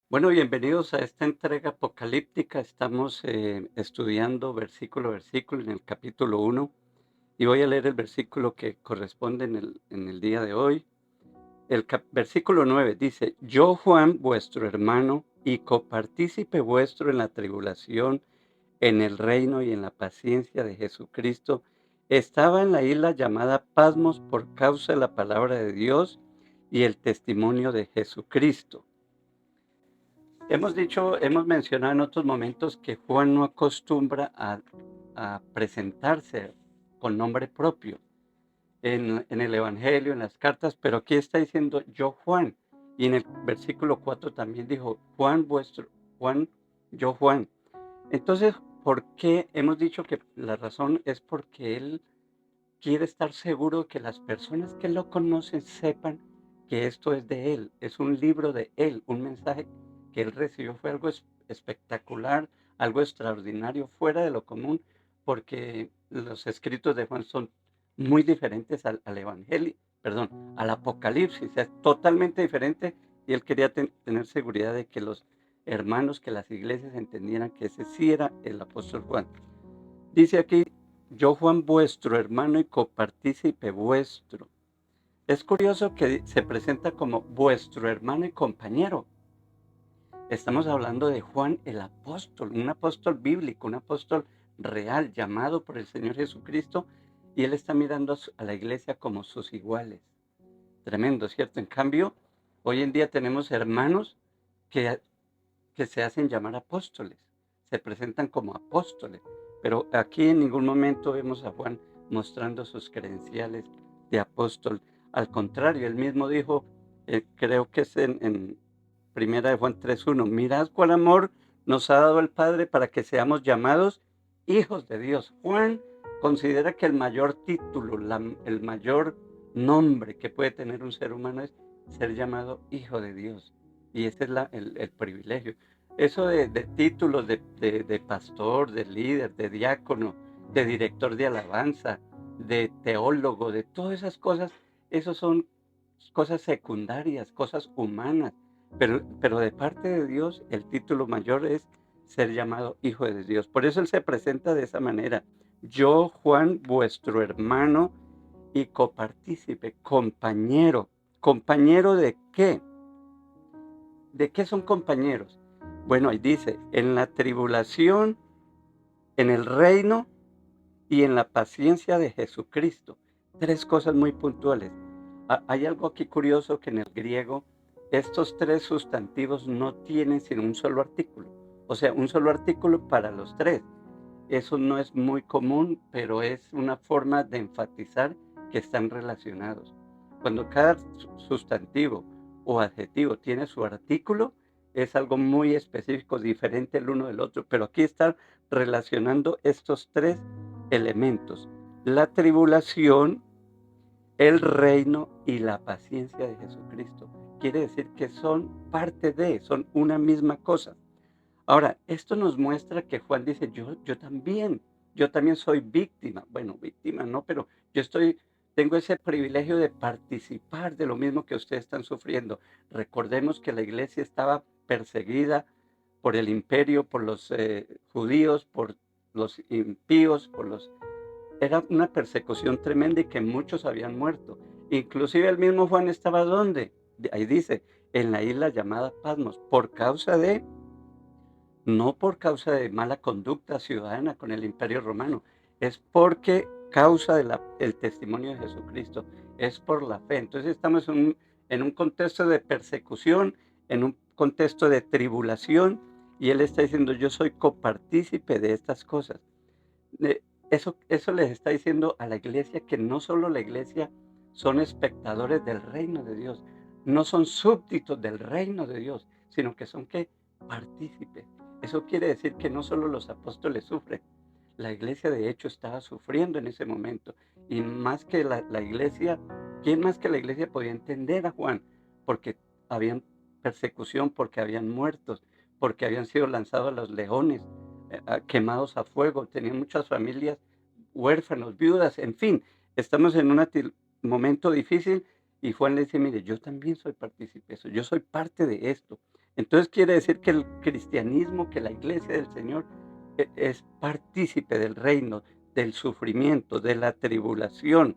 Bueno, bienvenidos a esta entrega apocalíptica. Estamos estudiando versículo a versículo en el capítulo 1 y voy a leer el versículo que corresponde en el día de hoy. Versículo 9 dice, yo Juan, vuestro hermano y copartícipe vuestro en la tribulación, en el reino y en la paciencia de Jesucristo, estaba en la isla llamada Pasmos por causa de la palabra de Dios y el testimonio de Jesucristo. Hemos mencionado en otros momentos que Juan no acostumbra a presentarse con nombre propio en el Evangelio, en las cartas, pero aquí está diciendo yo Juan. Y en el versículo 4 también dijo Juan vuestro, Juan, yo Juan. Entonces, ¿por qué hemos dicho que la razón es porque él quiere estar seguro que las personas que lo conocen sepan que esto es de él, es un libro de él, un mensaje que él recibió fue algo espectacular, algo extraordinario, fuera de lo común, porque los escritos de Juan son muy diferentes al Evangelio, perdón, al Apocalipsis, es totalmente diferente y él quería tener seguridad de que los hermanos, que las iglesias entendieran que ese sí era el apóstol Juan. Dice aquí, yo Juan vuestro hermano y copartícipe vuestro. Es curioso que se presenta como vuestro hermano y compañero. Estamos hablando de Juan el apóstol, un apóstol bíblico, un apóstol real, llamado por el Señor Jesucristo, y él está mirando a la iglesia como sus iguales. Tremendo, ¿cierto? En cambio, hoy en día tenemos hermanos que que se hacen llamar apóstoles, se presentan como apóstoles, pero aquí en ningún momento vemos a Juan mostrando sus credenciales de apóstol. Al contrario, él mismo dijo, creo que es en Primera de Juan 3:1, mirad cuál amor nos ha dado el Padre para que seamos llamados hijos de Dios. Juan considera que el mayor título, el mayor nombre que puede tener un ser humano es ser llamado hijo de Dios. Y ese es el privilegio. Eso de títulos de pastor, de líder, de diácono, de director de alabanza, de teólogo, de todas esas cosas, esos son cosas secundarias, cosas humanas. Pero de parte de Dios, el título mayor es ser llamado hijo de Dios. Por eso Él se presenta de esa manera. Yo, Juan, vuestro hermano y copartícipe, compañero. ¿Compañero de qué? ¿De qué son compañeros? Bueno, ahí dice, en la tribulación, en el reino y en la paciencia de Jesucristo. Tres cosas muy puntuales. Hay algo aquí curioso que en el griego estos tres sustantivos no tienen sino un solo artículo. O sea, un solo artículo para los tres. Eso no es muy común, pero es una forma de enfatizar que están relacionados. Cuando cada sustantivo o adjetivo tiene su artículo, es algo muy específico, diferente el uno del otro, pero aquí están relacionando estos tres elementos: la tribulación, el reino y la paciencia de Jesucristo. Quiere decir que son parte de, son una misma cosa. Ahora, esto nos muestra que Juan dice, yo también soy víctima. Bueno, víctima no, pero tengo ese privilegio de participar de lo mismo que ustedes están sufriendo. Recordemos que la iglesia estaba perseguida por el imperio, por los judíos, por los impíos, era una persecución tremenda y que muchos habían muerto. Inclusive el mismo Juan estaba ¿dónde? Ahí dice, en la isla llamada Patmos, por causa de no por causa de mala conducta ciudadana con el Imperio Romano, es porque causa el testimonio de Jesucristo, es por la fe. Entonces estamos en un contexto de persecución, en un contexto de tribulación, y él está diciendo, yo soy copartícipe de estas cosas. Eso les está diciendo a la iglesia que no solo la iglesia son espectadores del reino de Dios, no son súbditos del reino de Dios, sino que son que partícipes. Eso quiere decir que no solo los apóstoles sufren, la iglesia de hecho estaba sufriendo en ese momento. Y más que la iglesia, ¿quién más que la iglesia podía entender a Juan? Porque habían persecución, porque habían muertos, porque habían sido lanzados a los leones, quemados a fuego, tenían muchas familias huérfanos, viudas, en fin, estamos en un momento difícil y Juan le dice, mire, yo también soy partícipe de eso, yo soy parte de esto. Entonces quiere decir que el cristianismo, que la iglesia del Señor es partícipe del reino, del sufrimiento, de la tribulación.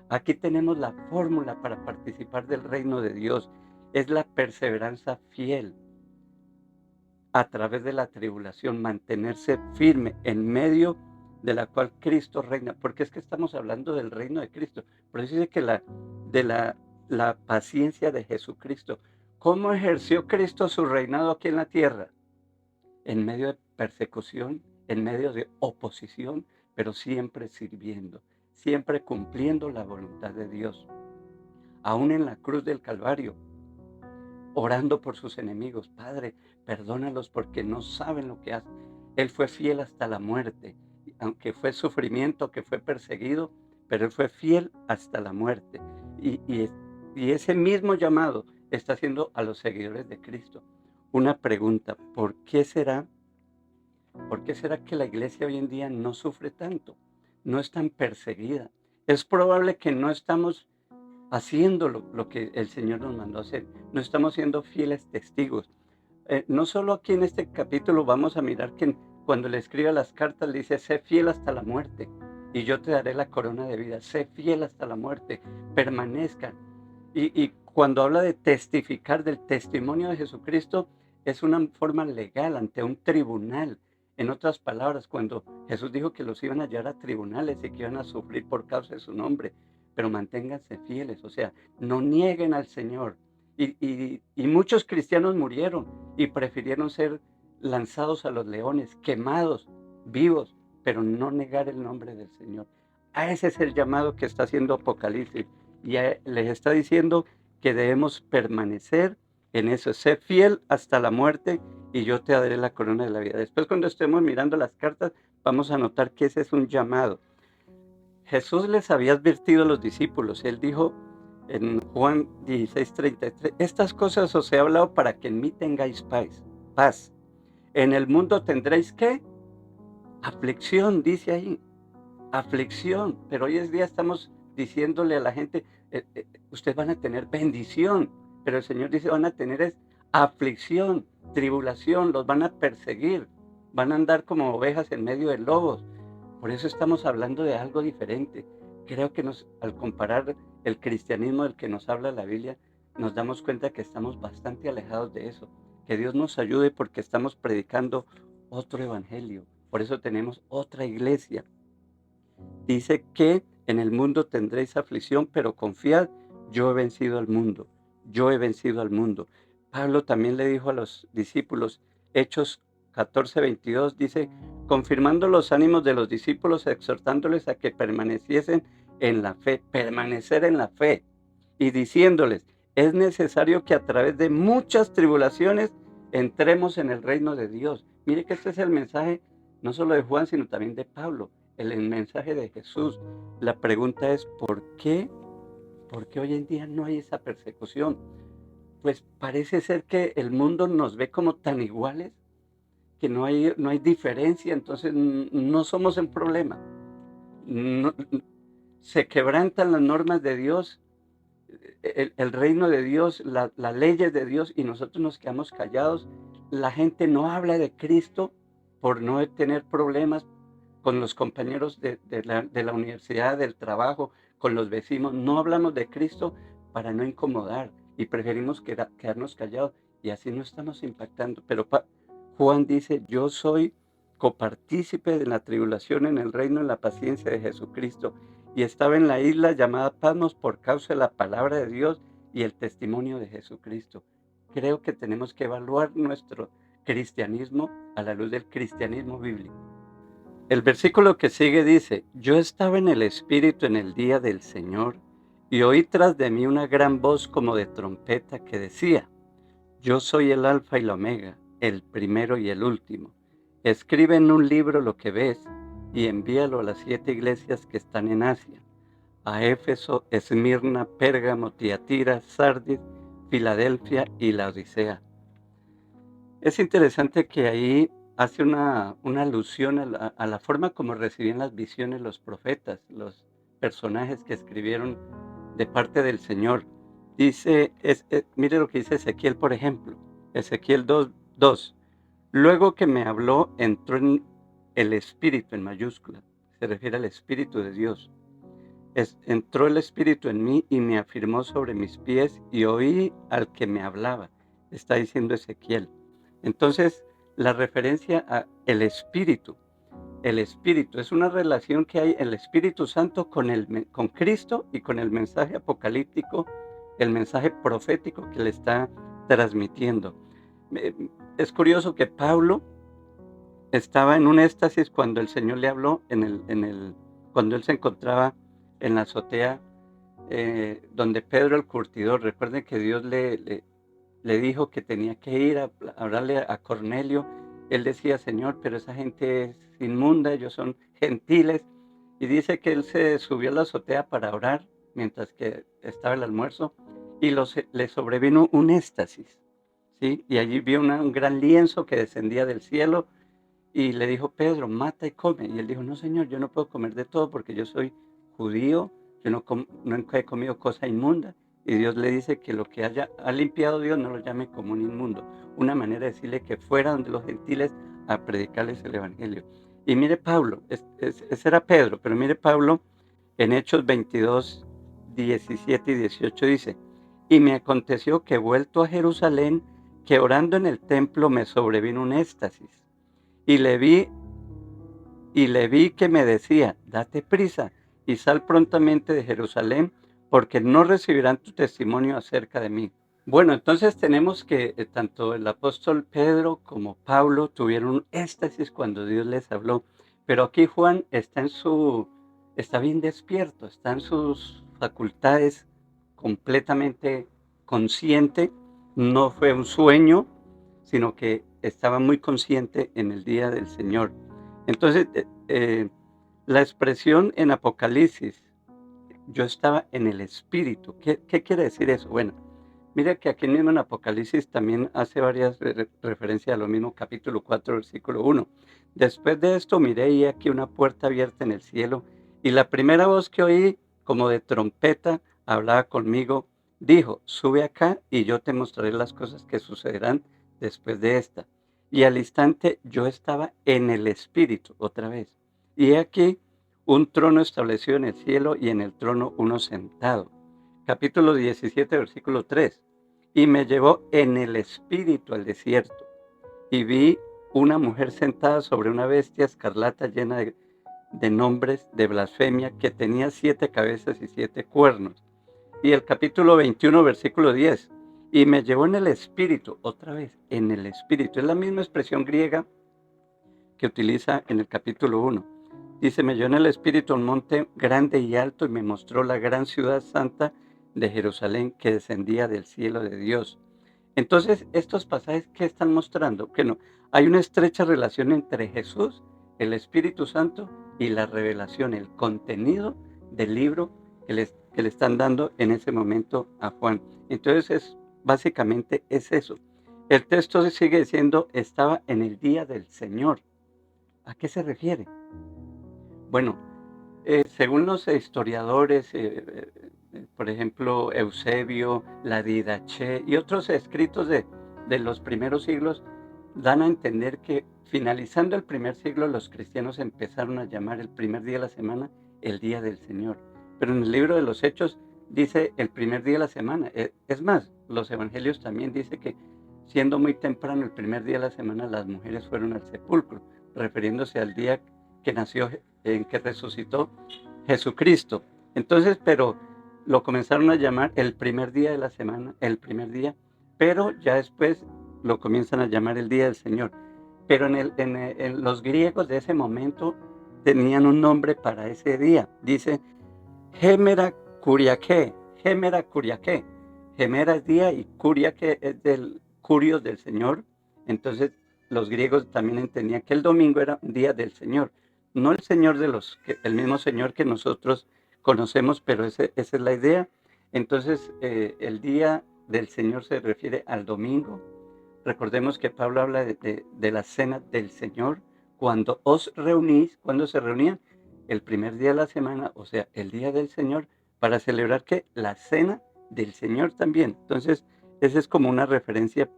Aquí tenemos la fórmula para participar del reino de Dios. Es la perseverancia fiel a través de la tribulación, mantenerse firme en medio de la cual Cristo reina, porque es que estamos hablando del reino de Cristo. Por eso dice que la paciencia de Jesucristo. ¿Cómo ejerció Cristo su reinado aquí en la tierra? En medio de persecución, en medio de oposición, pero siempre sirviendo, siempre cumpliendo la voluntad de Dios. Aún en la cruz del Calvario, orando por sus enemigos. Padre, perdónalos porque no saben lo que hacen. Él fue fiel hasta la muerte, aunque fue sufrimiento, que fue perseguido, pero él fue fiel hasta la muerte. Y ese mismo llamado está haciendo a los seguidores de Cristo. Una pregunta, ¿por qué será que la iglesia hoy en día no sufre tanto? No es tan perseguida. Es probable que no estamos haciendo lo que el Señor nos mandó a hacer. No estamos siendo fieles testigos. No solo aquí en este capítulo vamos a mirar que cuando le escribe las cartas le dice, sé fiel hasta la muerte y yo te daré la corona de vida. Sé fiel hasta la muerte, permanezcan. Y cuando habla de testificar del testimonio de Jesucristo, es una forma legal ante un tribunal. En otras palabras, cuando Jesús dijo que los iban a llevar a tribunales y que iban a sufrir por causa de su nombre, pero manténganse fieles, o sea, no nieguen al Señor. Y muchos cristianos murieron y prefirieron ser lanzados a los leones, quemados, vivos, pero no negar el nombre del Señor. A ese es el llamado que está haciendo Apocalipsis. Y les está diciendo que debemos permanecer en eso, ser fiel hasta la muerte y yo te daré la corona de la vida. Después, cuando estemos mirando las cartas, vamos a notar que ese es un llamado. Jesús les había advertido a los discípulos. Él dijo en Juan 16:33, estas cosas os he hablado para que en mí tengáis paz. En el mundo tendréis, ¿qué? Aflicción, dice ahí. Aflicción, pero hoy en día estamos diciéndole a la gente, ustedes van a tener bendición, pero el Señor dice, van a tener aflicción, tribulación, los van a perseguir, van a andar como ovejas en medio de lobos. Por eso estamos hablando de algo diferente. Creo que al comparar el cristianismo del que nos habla la Biblia, nos damos cuenta que estamos bastante alejados de eso. Que Dios nos ayude porque estamos predicando otro evangelio. Por eso tenemos otra iglesia. Dice que en el mundo tendréis aflicción, pero confiad, yo he vencido al mundo, yo he vencido al mundo. Pablo también le dijo a los discípulos, Hechos 14:22, dice, confirmando los ánimos de los discípulos, exhortándoles a que permaneciesen en la fe, permanecer en la fe, y diciéndoles, es necesario que a través de muchas tribulaciones entremos en el reino de Dios. Mire que este es el mensaje no solo de Juan, sino también de Pablo el mensaje de Jesús. La pregunta es, ¿por qué? ¿Por qué hoy en día no hay esa persecución? Pues parece ser que el mundo nos ve como tan iguales, que no hay diferencia, entonces no somos el problema. No, se quebrantan las normas de Dios, el reino de Dios, las leyes de Dios, y nosotros nos quedamos callados. La gente no habla de Cristo por no tener problemas con los compañeros de la universidad, del trabajo, con los vecinos. No hablamos de Cristo para no incomodar y preferimos quedarnos callados y así no estamos impactando. Pero Juan dice, yo soy copartícipe de la tribulación en el reino en la paciencia de Jesucristo. Y estaba en la isla llamada Patmos por causa de la palabra de Dios y el testimonio de Jesucristo. Creo que tenemos que evaluar nuestro cristianismo a la luz del cristianismo bíblico. El versículo que sigue dice, yo estaba en el Espíritu en el día del Señor y oí tras de mí una gran voz como de trompeta que decía, yo soy el Alfa y la Omega, el primero y el último. Escribe en un libro lo que ves y envíalo a las 7 iglesias que están en Asia, a Éfeso, Esmirna, Pérgamo, Tiatira, Sardis, Filadelfia y la Odisea. Es interesante que ahí hace una alusión a la forma como recibían las visiones los profetas, los personajes que escribieron de parte del Señor. Dice, mire lo que dice Ezequiel, por ejemplo. Ezequiel 2:2. Luego que me habló, entró en el Espíritu, en mayúscula. Se refiere al Espíritu de Dios. Entró el Espíritu en mí y me afirmó sobre mis pies y oí al que me hablaba. Está diciendo Ezequiel. Entonces, la referencia a el Espíritu es una relación que hay el Espíritu Santo con Cristo y con el mensaje apocalíptico, el mensaje profético que le está transmitiendo. Es curioso que Pablo estaba en un éxtasis cuando el Señor le habló cuando él se encontraba en la azotea donde Pedro el curtidor. Recuerden que Dios le dijo que tenía que ir a hablarle a Cornelio. Él decía, Señor, pero esa gente es inmunda, ellos son gentiles. Y dice que él se subió a la azotea para orar mientras que estaba el almuerzo y le sobrevino un éxtasis, ¿sí? Y allí vio un gran lienzo que descendía del cielo y le dijo, Pedro, mata y come. Y él dijo, no, Señor, yo no puedo comer de todo porque yo soy judío, yo nunca he comido cosa inmunda. Y Dios le dice que lo que ha limpiado Dios no lo llame como un inmundo. Una manera de decirle que fuera donde los gentiles a predicarles el evangelio. Y mire Pablo, ese era Pedro, pero mire Pablo en Hechos 22, 17 y 18 dice, y me aconteció que vuelto a Jerusalén, que orando en el templo me sobrevino un éxtasis. Y le vi que me decía, date prisa y sal prontamente de Jerusalén, porque no recibirán tu testimonio acerca de mí. Bueno, entonces tenemos que tanto el apóstol Pedro como Pablo tuvieron un éxtasis cuando Dios les habló, pero aquí Juan está bien despierto, está en sus facultades completamente consciente, no fue un sueño, sino que estaba muy consciente en el día del Señor. Entonces, la expresión en Apocalipsis, yo estaba en el Espíritu, ¿qué quiere decir eso? Bueno, mira que aquí mismo en Apocalipsis también hace varias referencias a lo mismo, capítulo 4, versículo 1. Después de esto miré y aquí una puerta abierta en el cielo, y la primera voz que oí, como de trompeta, hablaba conmigo, dijo, sube acá y yo te mostraré las cosas que sucederán después de esta. Y al instante yo estaba en el Espíritu otra vez. Y he aquí un trono establecido en el cielo y en el trono uno sentado. Capítulo 17, versículo 3. Y me llevó en el Espíritu al desierto y vi una mujer sentada sobre una bestia escarlata llena de nombres de blasfemia que tenía 7 cabezas y 7 cuernos. Y el capítulo 21, versículo 10. Y me llevó en el Espíritu, otra vez, en el Espíritu. Es la misma expresión griega que utiliza en el capítulo 1. Dice, me llevó en el Espíritu a un monte grande y alto y me mostró la gran ciudad santa de Jerusalén que descendía del cielo de Dios. Entonces, estos pasajes, ¿qué están mostrando? Que no, hay una estrecha relación entre Jesús, el Espíritu Santo y la revelación, el contenido del libro que le están dando en ese momento a Juan. Entonces, básicamente es eso. El texto sigue diciendo, estaba en el día del Señor. ¿A qué se refiere? Bueno, según los historiadores, por ejemplo, Eusebio, la Didache y otros escritos de los primeros siglos, dan a entender que finalizando el primer siglo, los cristianos empezaron a llamar el primer día de la semana el día del Señor. Pero en el libro de los Hechos dice el primer día de la semana. Es más, los evangelios también dicen que siendo muy temprano el primer día de la semana, las mujeres fueron al sepulcro, refiriéndose al día que nació, en que resucitó Jesucristo. Entonces, pero lo comenzaron a llamar el primer día de la semana, el primer día, pero ya después lo comienzan a llamar el día del Señor. Pero en los griegos de ese momento tenían un nombre para ese día. Dice Gemera Curiaque, Gemera Curiaque. Gemera es día y Curiaque es del Curios del Señor. Entonces los griegos también entendían que el domingo era un día del Señor. No el Señor el mismo Señor que nosotros conocemos, pero esa es la idea. Entonces el día del Señor se refiere al domingo. Recordemos que Pablo habla de la cena del Señor. Cuando os reunís, cuando se reunían, el primer día de la semana, o sea, el día del Señor, para celebrar que la cena del Señor también. Entonces, esa es como una referencia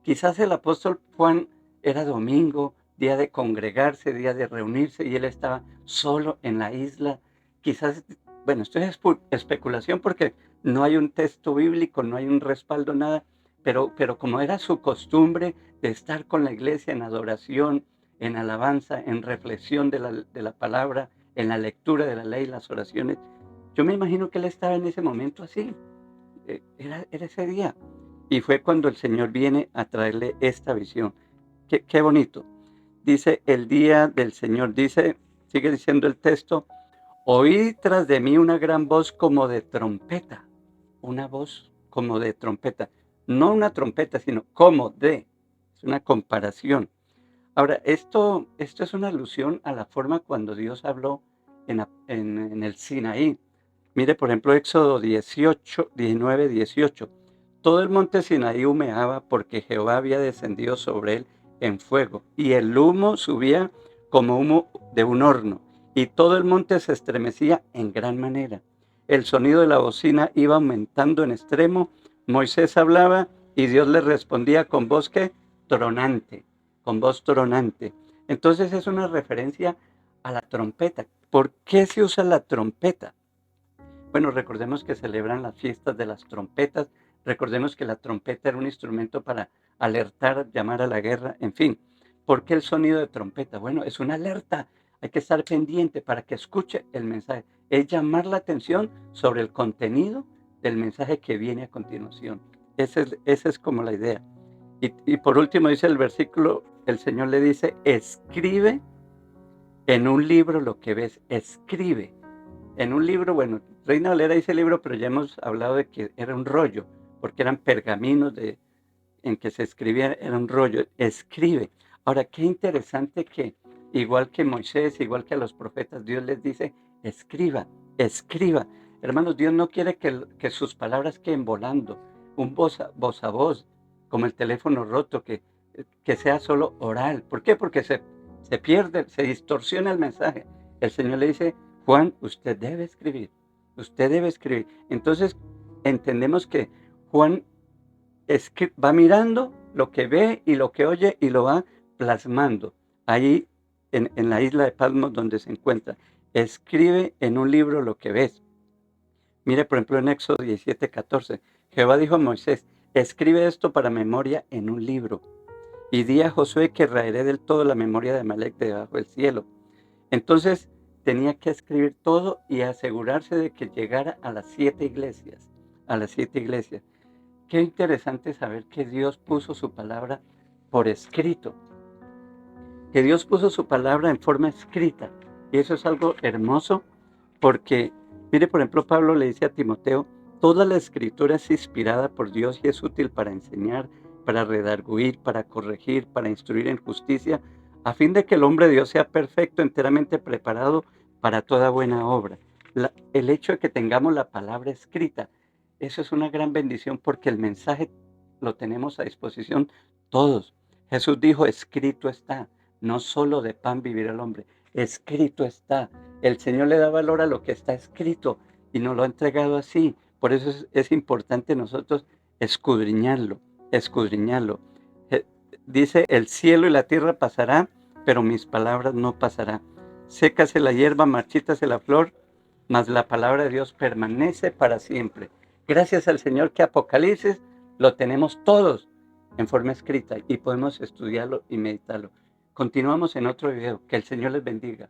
Quizás el apóstol Juan era domingo, día de congregarse, día de reunirse, y él estaba solo en la isla. Quizás, bueno, esto es especulación porque no hay un texto bíblico, no hay un respaldo, nada, pero como era su costumbre de estar con la iglesia en adoración, en alabanza, en reflexión de la palabra, en la lectura de la ley, las oraciones, yo me imagino que él estaba en ese momento así, era ese día. Y fue cuando el Señor viene a traerle esta visión. Qué bonito. Dice el día del Señor, dice, sigue diciendo el texto, oí tras de mí una gran voz como de trompeta, una voz como de trompeta, no una trompeta, sino como de, es una comparación. Ahora, esto es una alusión a la forma cuando Dios habló en el Sinaí. Mire, por ejemplo, Éxodo 18, 19, 18. Todo el monte Sinaí humeaba porque Jehová había descendido sobre él en fuego, y el humo subía como humo de un horno, y todo el monte se estremecía en gran manera. El sonido de la bocina iba aumentando en extremo. Moisés hablaba y Dios le respondía con voz que tronante, con voz tronante. Entonces es una referencia a la trompeta. ¿Por qué se usa la trompeta? Bueno, recordemos que celebran las fiestas de las trompetas, recordemos que la trompeta era un instrumento para alertar, llamar a la guerra, en fin. ¿Por qué el sonido de trompeta? Bueno, es una alerta, hay que estar pendiente para que escuche el mensaje, es llamar la atención sobre el contenido del mensaje que viene a continuación. Esa es como la idea. Y por último dice el versículo, el Señor le dice, escribe en un libro lo que ves, escribe. En un libro, bueno, Reina Valera dice libro, pero ya hemos hablado de que era un rollo, porque eran pergaminos en que se escribía, era un rollo, escribe. Ahora, qué interesante que, igual que Moisés, igual que a los profetas, Dios les dice, escriba, escriba. Hermanos, Dios no quiere que sus palabras queden volando, un voz a voz, como el teléfono roto, que sea solo oral. ¿Por qué? Porque se pierde, se distorsiona el mensaje. El Señor le dice, Juan, usted debe escribir, usted debe escribir. Entonces, entendemos que Juan va mirando lo que ve y lo que oye y lo va plasmando ahí en la isla de Patmos donde se encuentra. Escribe en un libro lo que ves. Mire, por ejemplo, en Éxodo 17:14, Jehová dijo a Moisés, escribe esto para memoria en un libro y di a Josué que raeré del todo la memoria de Amalek de debajo del cielo. Entonces tenía que escribir todo y asegurarse de que llegara a las 7 iglesias, a las 7 iglesias. Qué interesante saber que Dios puso su palabra por escrito, que Dios puso su palabra en forma escrita. Y eso es algo hermoso porque, mire, por ejemplo, Pablo le dice a Timoteo, toda la escritura es inspirada por Dios y es útil para enseñar, para redarguir, para corregir, para instruir en justicia, a fin de que el hombre de Dios sea perfecto, enteramente preparado para toda buena obra. El hecho de que tengamos la palabra escrita, eso es una gran bendición porque el mensaje lo tenemos a disposición todos. Jesús dijo, escrito está, no solo de pan vivirá el hombre, escrito está. El Señor le da valor a lo que está escrito y nos lo ha entregado así. Por eso es importante nosotros escudriñarlo, escudriñarlo. Eh, Dice, el cielo y la tierra pasará, pero mis palabras no pasarán. Sécase la hierba, marchítase la flor, mas la palabra de Dios permanece para siempre. Gracias al Señor que Apocalipsis lo tenemos todos en forma escrita y podemos estudiarlo y meditarlo. Continuamos en otro video. Que el Señor les bendiga.